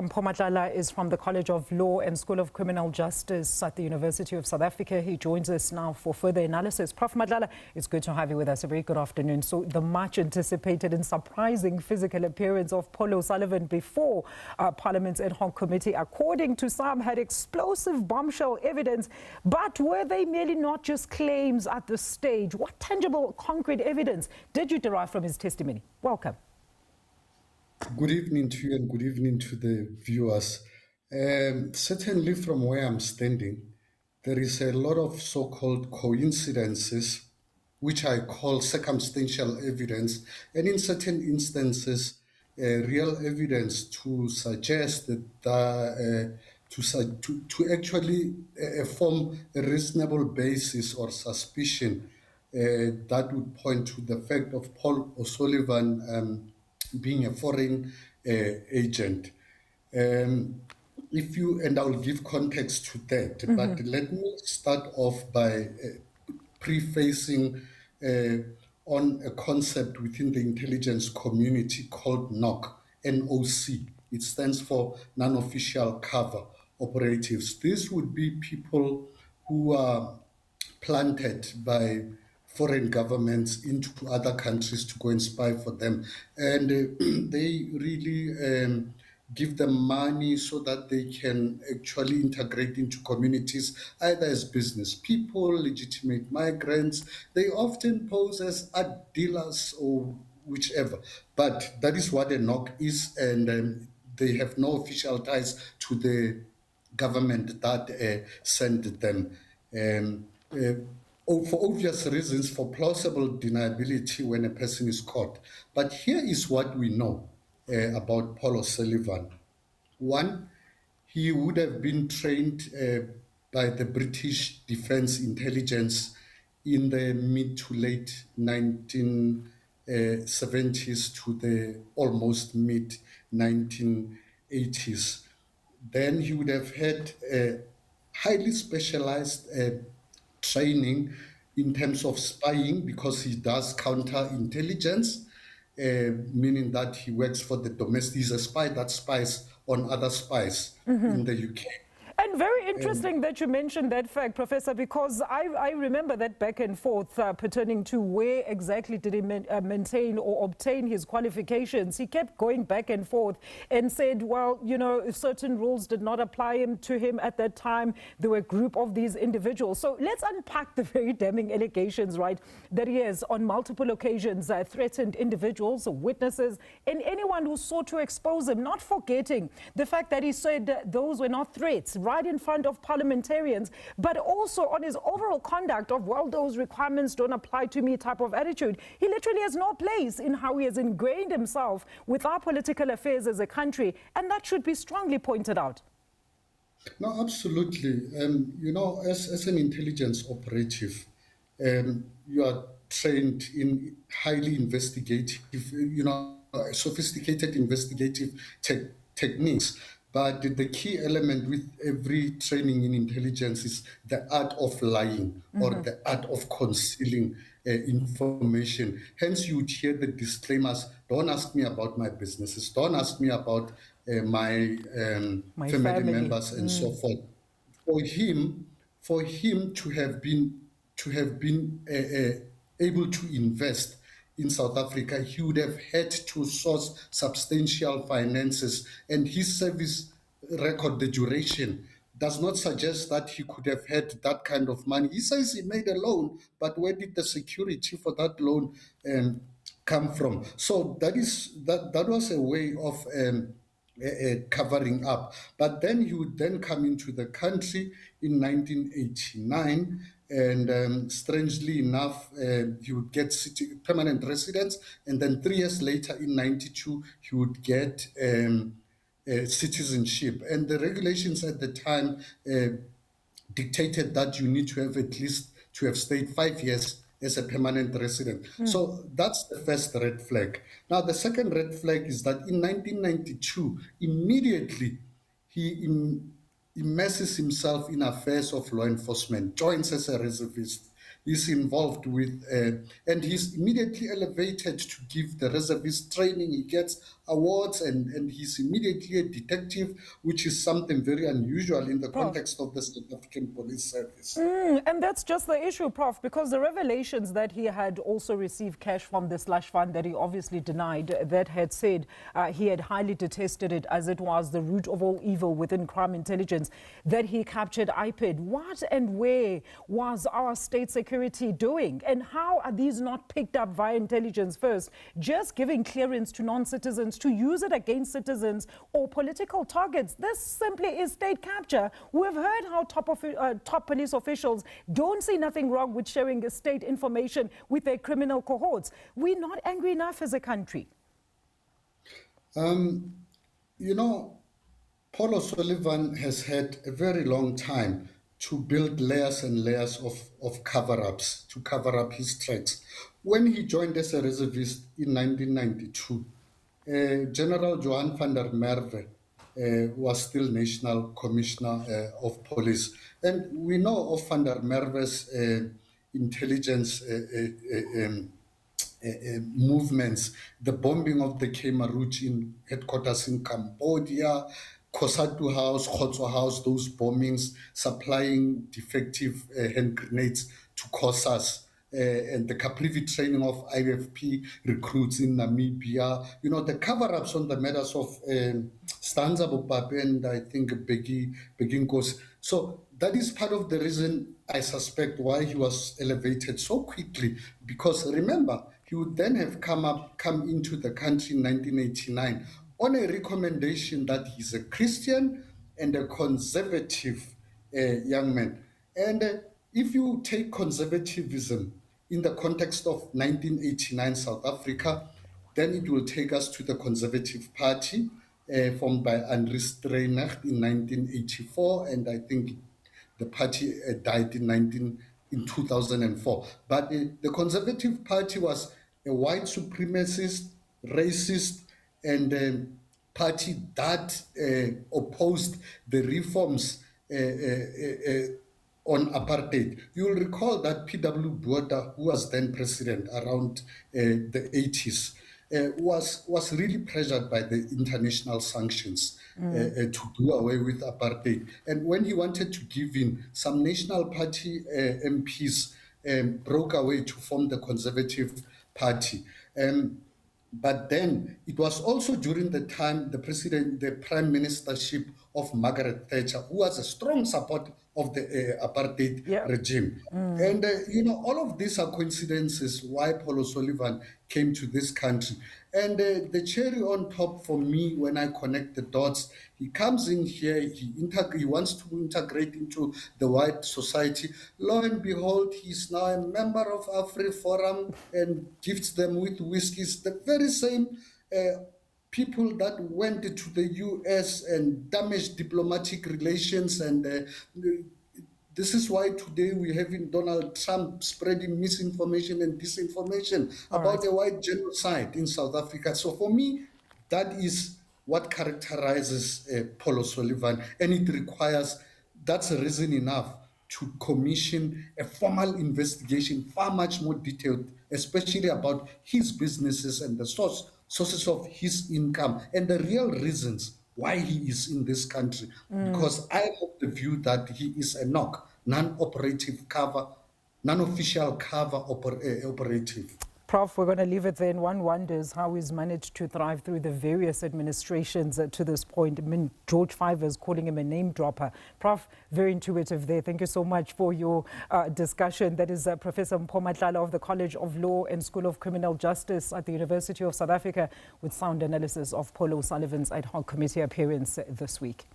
Mpho Matlala is from the College of Law and School of Criminal Justice at the University of South Africa. He joins us now for further analysis. Prof. Matlala, it's good to have you with us. A very good afternoon. So the much anticipated and surprising physical appearance of Prof. Sullivan before Parliament's Hoc Committee, according to some, had explosive bombshell evidence. But were they merely not just claims at this stage? What tangible, concrete evidence did you derive from his testimony? Welcome. Good evening to you and good evening to the viewers. Certainly from where I'm standing, there is a lot of so-called coincidences, which I call circumstantial evidence, and in certain instances, real evidence to suggest that to actually form a reasonable basis or suspicion that would point to the fact of Paul O'Sullivan being a foreign agent. And I'll give context to that, but let me start off by prefacing on a concept within the intelligence community called NOC, N-O-C. It stands for non-official cover operatives. These would be people who are planted by foreign governments into other countries to go and spy for them. And they really give them money so that they can actually integrate into communities, either as business people, legitimate migrants. They often pose as art dealers or whichever. But that is what a NOC is, and they have no official ties to the government that sent them. For obvious reasons, for plausible deniability when a person is caught. But here is what we know about Paul O'Sullivan. One, he would have been trained by the British Defence Intelligence in the mid to late 1970s to the almost mid 1980s. Then he would have had a highly specialized training in terms of spying, because he does counterintelligence, meaning that he works for the domestic. He's a spy that spies on other spies in the UK. And very interesting that you mentioned that fact, Professor, because I remember that back and forth pertaining to where exactly did he maintain or obtain his qualifications. He kept going back and forth and said, well, you know, certain rules did not apply to him at that time. There were a group of these individuals. So let's unpack the very damning allegations, right, that he has on multiple occasions threatened individuals, witnesses, and anyone who sought to expose him, not forgetting the fact that he said that those were not threats, right in front of parliamentarians, but also on his overall conduct of, well, those requirements don't apply to me type of attitude. He literally has no place in how he has ingrained himself with our political affairs as a country, and that should be strongly pointed out. No, absolutely. You know, as an intelligence operative, you are trained in highly investigative, sophisticated investigative techniques. But the key element with every training in intelligence is the art of lying or the art of concealing information. Hence, you would hear the disclaimers: don't ask me about my businesses, don't ask me about my family members and so forth. For him to have been able to invest in South Africa, he would have had to source substantial finances, and his service record, the duration, does not suggest that he could have had that kind of money. He says he made a loan, but where did the security for that loan come from? So that was a way of covering up. But then he would then come into the country in 1989, and strangely enough, he would get permanent residence, and then 3 years later, in 92, he would get citizenship. And the regulations at the time dictated that you need to have at least to have stayed 5 years as a permanent resident. So that's the first red flag. Now, the second red flag is that in 1992, immediately he immerses himself in affairs of law enforcement, joins as a reservist, is involved with, and he's immediately elevated to give the reservist training. He gets awards, and he's immediately a detective, which is something very unusual in the Prof. context of the South African Police Service. And that's just the issue, Prof, because the revelations that he had also received cash from the slush fund that he obviously denied, that had said he had highly detested it as it was the root of all evil within crime intelligence, that he captured IPID. What and where was our state security doing? And how are these not picked up via intelligence first, just giving clearance to non-citizens to use it against citizens or political targets? This simply is state capture. We've heard how top police officials don't see nothing wrong with sharing state information with their criminal cohorts. We're not angry enough as a country. You know, Paul Sullivan has had a very long time to build layers and layers of cover-ups, to cover up his tracks. When he joined as a reservist in 1992, General Johan van der Merwe was still National Commissioner of Police. And we know of van der Merwe's intelligence movements, the bombing of the Kemaruchin headquarters in Cambodia, Kosatu House, Khotso House, those bombings, supplying defective hand grenades to Kosas, and the Kaplivi training of IFP recruits in Namibia. You know, the cover-ups on the matters of Stanza Bopape and I think Begin Kos. So that is part of the reason I suspect why he was elevated so quickly, because remember, he would then have come into the country in 1989 on a recommendation that he's a Christian and a conservative young man. And if you take conservatism in the context of 1989 South Africa, then it will take us to the Conservative Party, formed by Andries Streynach in 1984, and I think the party died in 2004. But the Conservative Party was a white supremacist, racist, and party that opposed the reforms on apartheid. You will recall that P.W. Botha, who was then president around the 80s, was really pressured by the international sanctions to do away with apartheid. And when he wanted to give in, some National Party MPs broke away to form the Conservative Party. But then it was also during the time the prime ministership of Margaret Thatcher, who was a strong supporter of the apartheid regime. And, you know, all of these are coincidences why Paul Sullivan came to this country. And the cherry on top for me, when I connect the dots, he comes in here, he wants to integrate into the white society. Lo and behold, he's now a member of AfriForum and gifts them with whiskeys. The very same people that went to the US and damaged diplomatic relations. And this is why today we're having Donald Trump spreading misinformation and disinformation about a white genocide in South Africa. So for me, that is what characterizes Paul Sullivan, and it requires, that's a reason enough to commission a formal investigation, far much more detailed, especially about his businesses and the sources of his income and the real reasons why he is in this country. Because I hold the view that he is a NOC, non-operative cover, non-official cover operative. Prof, we're going to leave it there, and one wonders how he's managed to thrive through the various administrations to this point. I mean, George Fivers calling him a name dropper. Prof, very intuitive there. Thank you so much for your discussion. That is Professor Mpho Matlala of the College of Law and School of Criminal Justice at the University of South Africa, with sound analysis of Paul Sullivan's ad hoc committee appearance this week.